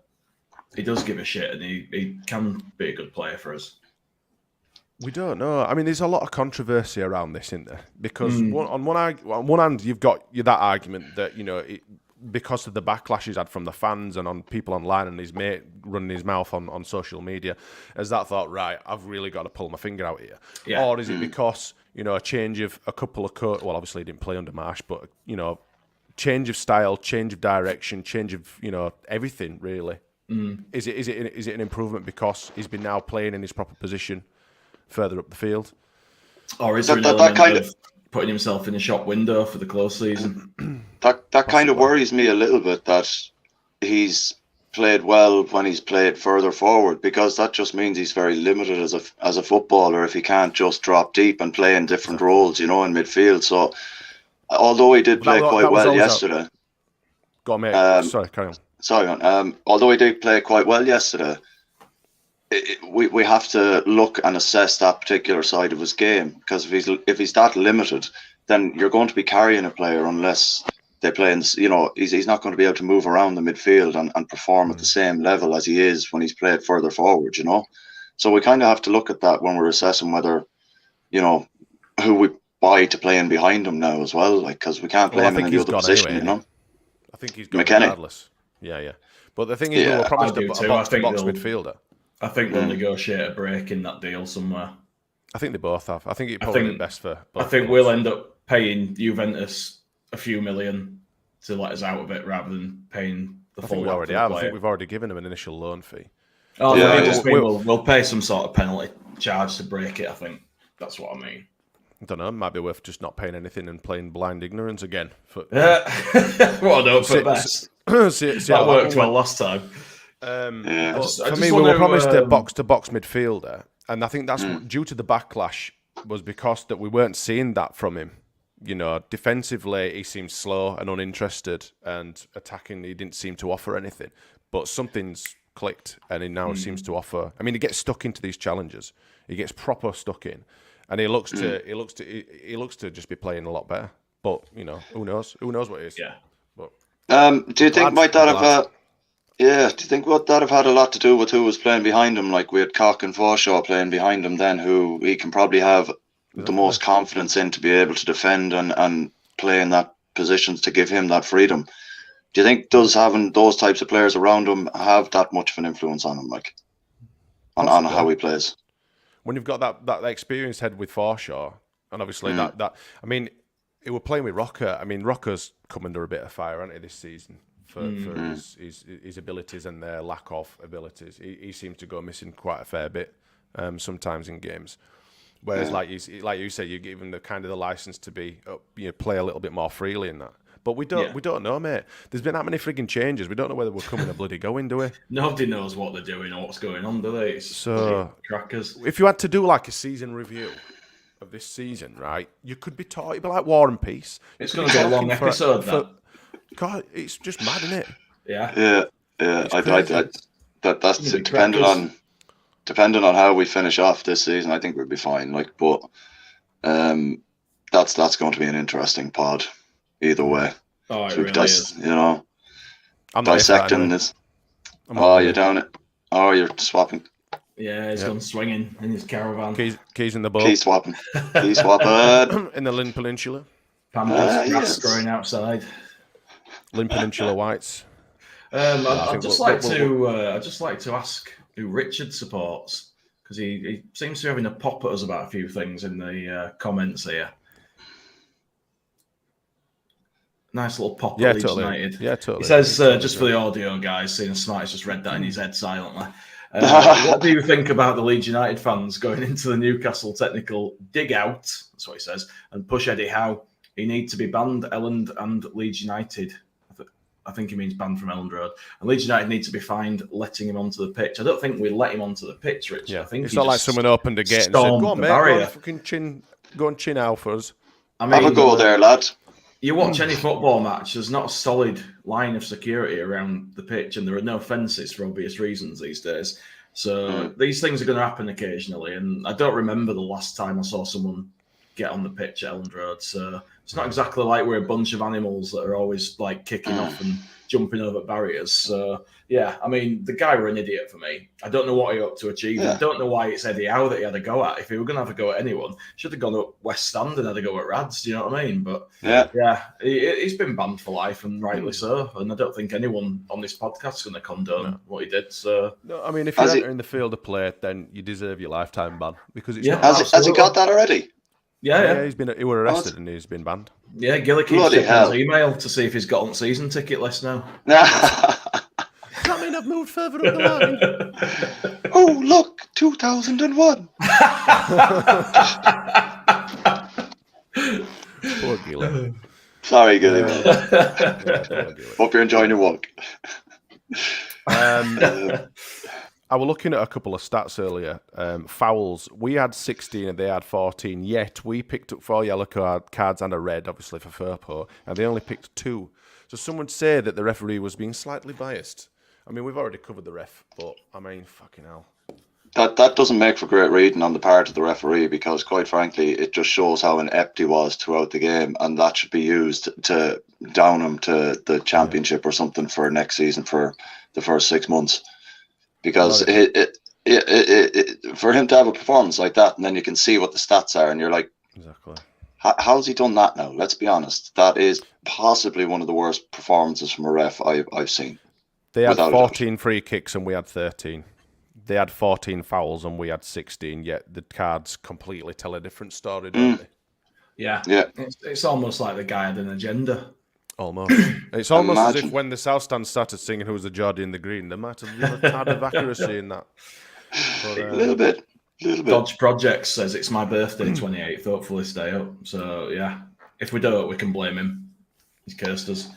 he does give a shit and he can be a good player for us? We don't know. I mean, there's a lot of controversy around this, isn't there? Because on one hand, you've got that argument that, because of the backlash he's had from the fans and on people online and his mate running his mouth on social media, has that thought, right, I've really got to pull my finger out here? Yeah. Or is it because, a change of a couple of well, obviously he didn't play under Marsh, but, change of style, change of direction, change of, everything, really. Is it an improvement because he's been now playing in his proper position further up the field? Or is there an element of putting himself in a shop window for the close season? That kind of worries me a little bit, that he's played well when he's played further forward, because that just means he's very limited as a footballer if he can't just drop deep and play in different roles, in midfield. So although he did play quite well yesterday. Go on, mate. Sorry, carry on. Sorry, man. Although he did play quite well yesterday, we have to look and assess that particular side of his game, because if he's that limited, then you're going to be carrying a player unless they play in, he's not going to be able to move around the midfield and perform at the same level as he is when he's played further forward, So we kind of have to look at that when we're assessing whether, who we buy to play in behind him now as well, because we can't play him in the other position, anyway, I think he's gone McKenna. Regardless. Yeah. But the thing is, we were promised a box-to-box midfielder. I think they'll negotiate a break in that deal somewhere. I think they both have. I think it probably be best for both. I think we'll end up paying Juventus a few million to let us out of it rather than paying the full. We already have. I think we've already given them an initial loan fee. Oh, yeah. We'll pay some sort of penalty charge to break it. I think that's what I mean. I don't know. It might be worth just not paying anything and playing blind ignorance again. What I don't put best. That worked well last time. For me, we were promised a box-to-box midfielder, and I think that's due to the backlash was because that we weren't seeing that from him. Defensively, he seemed slow and uninterested, and attacking, he didn't seem to offer anything. But something's clicked, and he now seems to offer. I mean, he gets stuck into these challenges. He gets proper stuck in, and he looks to just be playing a lot better. But who knows? Who knows what it is? Yeah. But do you think might that have? Do you think that have had a lot to do with who was playing behind him? Like we had Cock and Forshaw playing behind him then, who he can probably have the most confidence in to be able to defend and play in that positions to give him that freedom. Do you think does having those types of players around him have that much of an influence on him, like on how he plays? When you've got that experienced head with Forshaw, and obviously that I mean, he were playing with Rocker. I mean, Rocker's come under a bit of fire, hasn't he, this season? For his abilities and their lack of abilities. He seems to go missing quite a fair bit. sometimes in games. Whereas, like you said, you're given the kind of the license to be play a little bit more freely in that. But we don't know, mate. There's been that many frigging changes. We don't know whether we're coming or bloody going, do we? Nobody knows what they're doing or what's going on, do they? It's crackers. If you had to do like a season review of this season, right, you could be talking, it'd be like War and Peace. It's going to be a long episode, God, it's just mad, isn't it? Yeah. That's depending on how we finish off this season. I think we'll be fine. But that's going to be an interesting pod either way. Oh, it really is. I'm dissecting this. You're down it. Oh, you're swapping. Yeah, he's gone swinging in his caravan. Keys in the boat. Key swapping. In the Lynn Peninsula. Pampers, grass growing outside. Lynn Peninsula Whites. I'd just like to ask who Richard supports, because he seems to be having a pop at us about a few things in the comments here. Nice little pop at Leeds United. Yeah, totally. He says, just for the audio guys, seeing Smarty's just read that in his head silently. What do you think about the Leeds United fans going into the Newcastle technical dig out, that's what he says, and push Eddie Howe? He needs to be banned, Elland and Leeds United. I think he means banned from Elland Road. And Leeds United need to be fined letting him onto the pitch. I don't think we let him onto the pitch, Richard. Yeah. I think it's not like someone opened a gate and said, go on, mate, go and chin out for us. Have a go there, lad. You watch any football match, there's not a solid line of security around the pitch, and there are no fences for obvious reasons these days. So these things are going to happen occasionally, and I don't remember the last time I saw someone get on the pitch at Elland Road. So it's not exactly like we're a bunch of animals that are always like kicking off and jumping over barriers. So yeah, I mean, the guy were an idiot for me. I don't know what he hoped to achieve. I don't know why it's Eddie Howe that he had a go at. If he were going to have a go at anyone, should have gone up West Stand and had a go at Rads. Do you know what I mean? But he's been banned for life, and rightly so. And I don't think anyone on this podcast is going to condone what he did. So no, I mean, if you're entering the field of play, then you deserve your lifetime ban, because it's has he got that already? Yeah. He was arrested and he's been banned. Yeah, Gilly keeps checking his email to see if he's got on season ticket list now. Does that mean I've moved further up the line? Oh, look, 2001. Poor Gilly. Sorry, Gilly. Hope you're enjoying your walk. I was looking at a couple of stats earlier. Fouls, we had 16 and they had 14, yet we picked up 4 yellow cards and a red, obviously for Furpo, and they only picked 2. So some would say that the referee was being slightly biased. I mean, we've already covered the ref, but I mean, fucking hell. That doesn't make for great reading on the part of the referee, because quite frankly, it just shows how inept he was throughout the game, and that should be used to down him to the championship or something for next season for the first 6 months. Because for him to have a performance like that, and then you can see what the stats are, and you're like, exactly, how's he done that now? Let's be honest. That is possibly one of the worst performances from a ref I've seen. They had 14 free kicks and we had 13. They had 14 fouls and we had 16, yet the cards completely tell a different story, don't they? Yeah. It's almost like the guy had an agenda. Almost. It's almost as if when the South Stand started singing "Who's the Geordie in the Green," they might have a tad of accuracy in that. But, a little bit. Dodge Projects says it's my birthday, 28th. Hopefully stay up. So, yeah. If we don't, we can blame him. He's cursed us.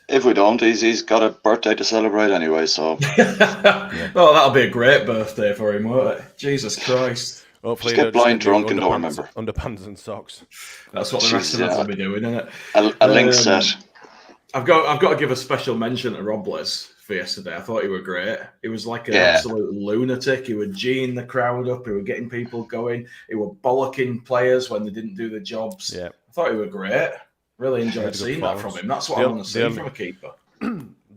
If we don't, he's got a birthday to celebrate anyway, so... Oh, that'll be a great birthday for him, won't it? Jesus Christ. Hopefully just get blind drunk and don't remember. Underpants and socks. That's what the rest of us will be doing, isn't it? A link set. I've got to give a special mention to Robles for yesterday. I thought he were great. He was like an absolute lunatic. He would geeing the crowd up. He were getting people going. He were bollocking players when they didn't do the jobs. Yeah. I thought he were great. Really enjoyed seeing that from him. That's what I want to see from a keeper.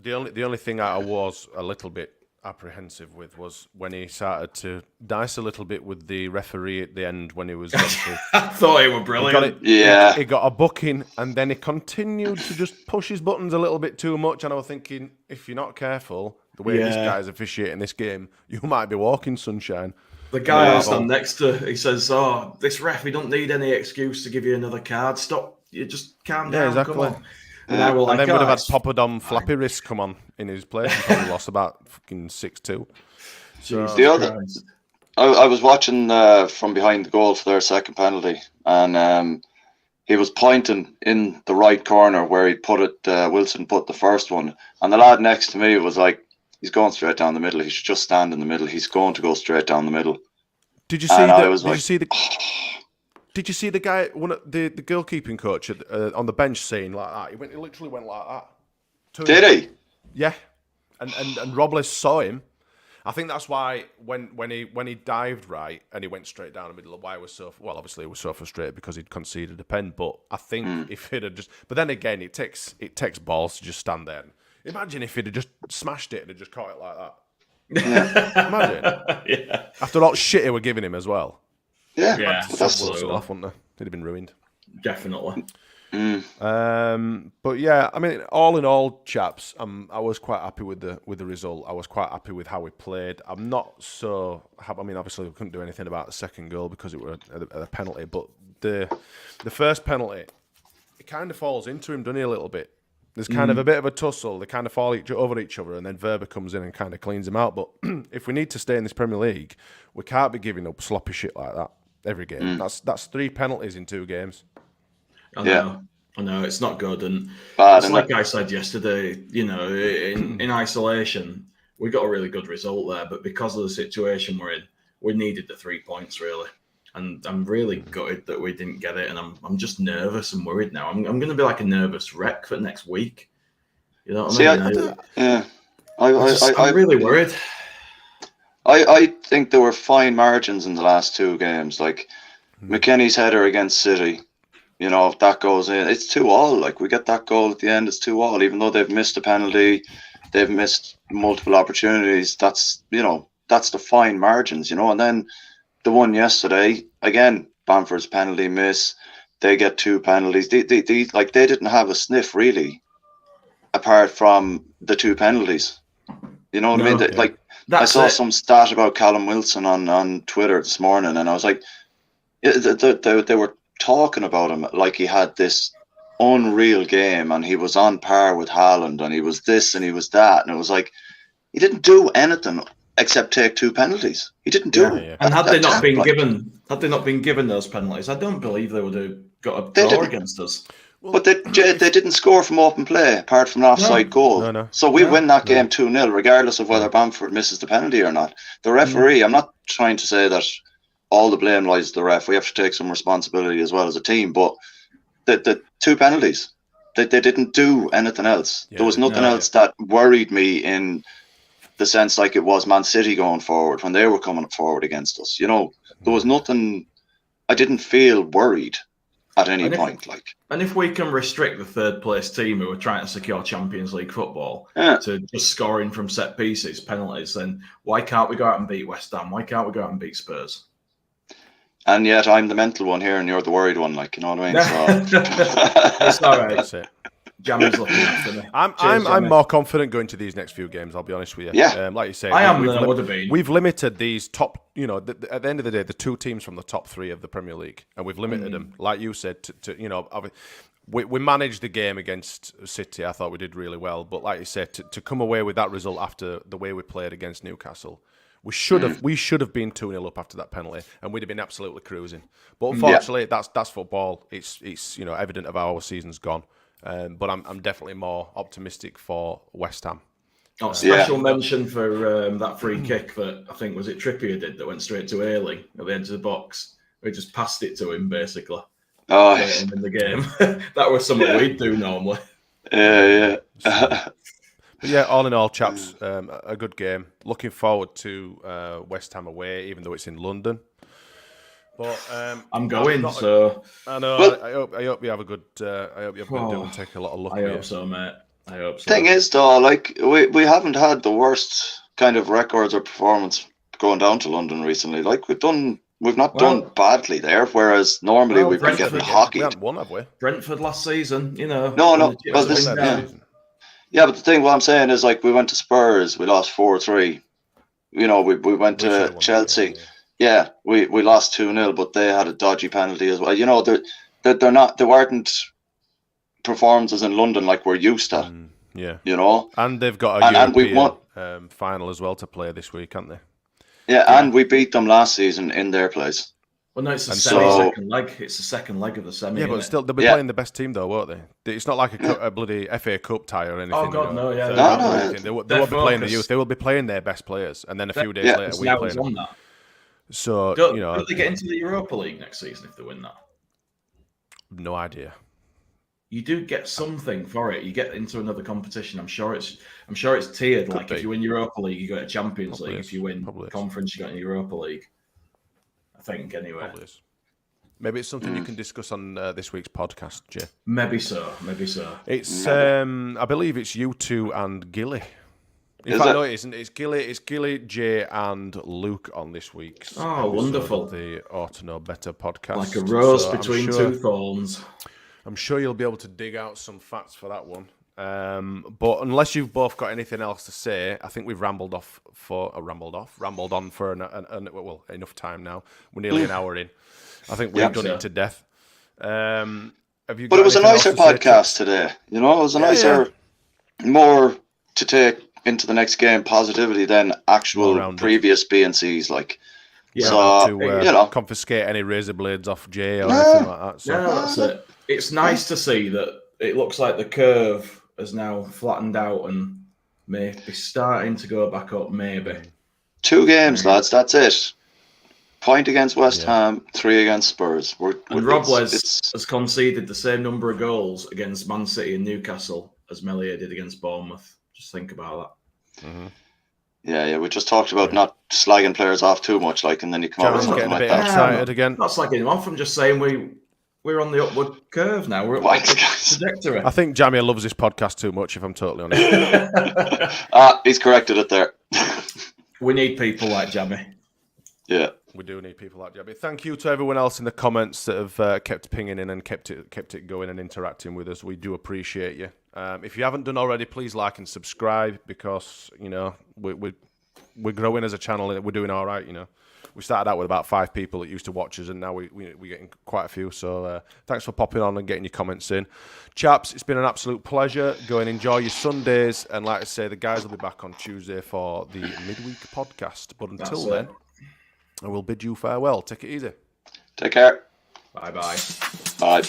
The only thing I was a little bit apprehensive with was when he started to dice a little bit with the referee at the end when he was... I thought he were brilliant. He got a booking and then he continued to just push his buttons a little bit too much, and I was thinking, if you're not careful, the way this guy's officiating this game, you might be walking sunshine. The guy I stand next to, he says, "Oh, this ref, he don't need any excuse to give you another card. Stop, you just calm down, exactly. come on." And I were like, then would have had Papadom Flappy Wrist come on in his place and probably lost about fucking 6-2. So, I was watching from behind the goal for their second penalty, and he was pointing in the right corner where he put it. Wilson put the first one, and the lad next to me was like, "He's going straight down the middle. He should just stand in the middle. He's going to go straight down the middle." Did you see Did you see the guy, the goalkeeping coach on the bench saying like that? He literally went like that. Did he? Yeah, and Robles saw him. I think that's why when he dived right and he went straight down the middle of why he was so obviously he was so frustrated because he'd conceded a pen. But I think if he'd have just, but then again it takes balls to just stand there. Imagine if he'd have just smashed it and had just caught it like that. Yeah. Imagine. Yeah. After all shit they were giving him as well. Yeah. That's off, wouldn't they? They'd have been ruined. Definitely. But yeah, I mean, all in all, chaps, I was quite happy with the result. I was quite happy with how we played. I'm not so happy. I mean, obviously we couldn't do anything about the second goal because it was a penalty. But the first penalty, it kind of falls into him, doesn't he, a little bit? There's kind of a bit of a tussle. They kind of fall over each other, and then Verba comes in and kind of cleans him out. But if we need to stay in this Premier League, we can't be giving up sloppy shit like that every game. That's 3 penalties in 2 games. I know it's not good, and it's like I said yesterday. You know, in isolation, we got a really good result there, but because of the situation we're in, we needed the 3 points really, and I'm really gutted that we didn't get it, and I'm just nervous and worried now. I'm going to be like a nervous wreck for next week. You know what I mean? I'm really worried. I think there were fine margins in the last 2 games, like McKennie's header against City. You know, if that goes in, it's 2-2. Like, we get that goal at the end, it's 2-2. Even though they've missed a penalty, they've missed multiple opportunities. That's the fine margins, you know. And then the one yesterday, again, Bamford's penalty miss. They get 2 penalties. They didn't have a sniff really, apart from the 2 penalties. You know what I mean? I saw some stat about Callum Wilson on Twitter this morning, and I was like, they were talking about him like he had this unreal game and he was on par with Haaland and he was this and he was that, and it was like he didn't do anything except take 2 penalties. He didn't do it. And had they not been given those penalties, I don't believe they would have got a draw against us. But they didn't score from open play apart from an offside goal. No. So we win that game 2-0 regardless of whether Bamford misses the penalty or not. The referee, I'm not trying to say that all the blame lies with the ref. We have to take some responsibility as well as a team. But the 2 penalties, they didn't do anything else. There was nothing else that worried me in the sense like it was Man City going forward when they were coming forward against us. You know, there was nothing. I didn't feel worried at any point. And if we can restrict the 3rd place team who are trying to secure Champions League football to just scoring from set pieces, penalties, then why can't we go out and beat West Ham? Why can't we go out and beat Spurs? And yet I'm the mental one here and you're the worried one, like, you know what I mean? So. It's all right. That's it. Jammy's looking after me. I'm more confident going to these next few games, I'll be honest with you. Yeah. Like you say, I am than I would have been. We've limited these top, you know, at the end of the day, the 2 teams from the top 3 of the Premier League, and we've limited them, like you said, to you know, we managed the game against City. I thought we did really well, but like you said, to come away with that result after the way we played against Newcastle, we should have been 2-0 up after that penalty, and we'd have been absolutely cruising. But unfortunately, that's football. It's you know, evident of how our season's gone. But I'm definitely more optimistic for West Ham. Special mention for that free kick that I think was it Trippier did that went straight to Ayling at the end of the box. We just passed it to him basically. In the game. That was something we'd do normally. Yeah. But yeah, all in all, chaps, a good game. Looking forward to West Ham away, even though it's in London. But I'm going, so I know. I hope you have a good. I hope you have a good do and take a lot of luck. I hope so, mate. I hope so. Thing is, though, like we haven't had the worst kind of records or performance going down to London recently. Like we've not done badly there, whereas normally we've been getting hockeyed. We haven't won, have we? Brentford last season, you know. No. Yeah, but the thing, what I'm saying is, like, we went to Spurs, we lost 4-3. You know, we went to Chelsea. Yeah, we lost 2-0, but they had a dodgy penalty as well. You know, they weren't performances in London like we're used to. Yeah. You know? And they've got a European final as well to play this week, haven't they? Yeah, and we beat them last season in their place. Well, no, it's the second leg. It's the second leg of the semi. Yeah, but isn't still, they'll be playing the best team, though, won't they? It's not like a bloody FA Cup tie or anything. Oh, God, no, yeah. They won't be playing the youth. They will be playing their best players. And then a few days later, we play them. That. So, don't they get into the Europa League next season if they win that? No idea. You do get something for it. You get into another competition. I'm sure it's tiered. Like if you win Europa League, you go to Champions League. If you win Conference, you go to Europa League. I think anyway. Maybe it's something you can discuss on this week's podcast, Jay. Maybe so. It's I believe it's you two and Gilly. In fact, no, it isn't. It's Gilly, Jay, and Luke on this week's. Oh, wonderful! Of the Orta No Better podcast, like a rose between two thorns. I'm sure you'll be able to dig out some facts for that one. But unless you've both got anything else to say, I think we've rambled on for enough time now. We're nearly an hour in. I think we've done it to death. Have you? But it was a nicer podcast today. You know, it was a nicer, more to take into the next game positivity than actual previous B and C's. Like, to confiscate any razor blades off Jay or anything like that. So. Yeah, that's it. It's nice to see that it looks like the curve has now flattened out and may be starting to go back up. Maybe 2 games, lads. That's it. Point against West Ham, 3 against Spurs. And Rob has conceded the same number of goals against Man City and Newcastle as Melier did against Bournemouth. Just think about that. Mm-hmm. Yeah. We just talked about not slagging players off too much, and then you come out with something like that. Excited again. Not slagging them off. I'm just saying we're on the upward curve now. We're up the trajectory. I think Jamie loves this podcast too much, if I'm totally honest. He's corrected it there. We need people like Jamie. Yeah. We do need people like Jamie. Thank you to everyone else in the comments that have kept pinging in and kept it going and interacting with us. We do appreciate you. If you haven't done already, please like and subscribe because, we're growing as a channel and we're doing all right, We started out with about 5 people that used to watch us and now we're getting quite a few. So thanks for popping on and getting your comments in. Chaps, it's been an absolute pleasure. Go and enjoy your Sundays. And like I say, the guys will be back on Tuesday for the midweek podcast. But until then, I will bid you farewell. Take it easy. Take care. Bye-bye. Bye.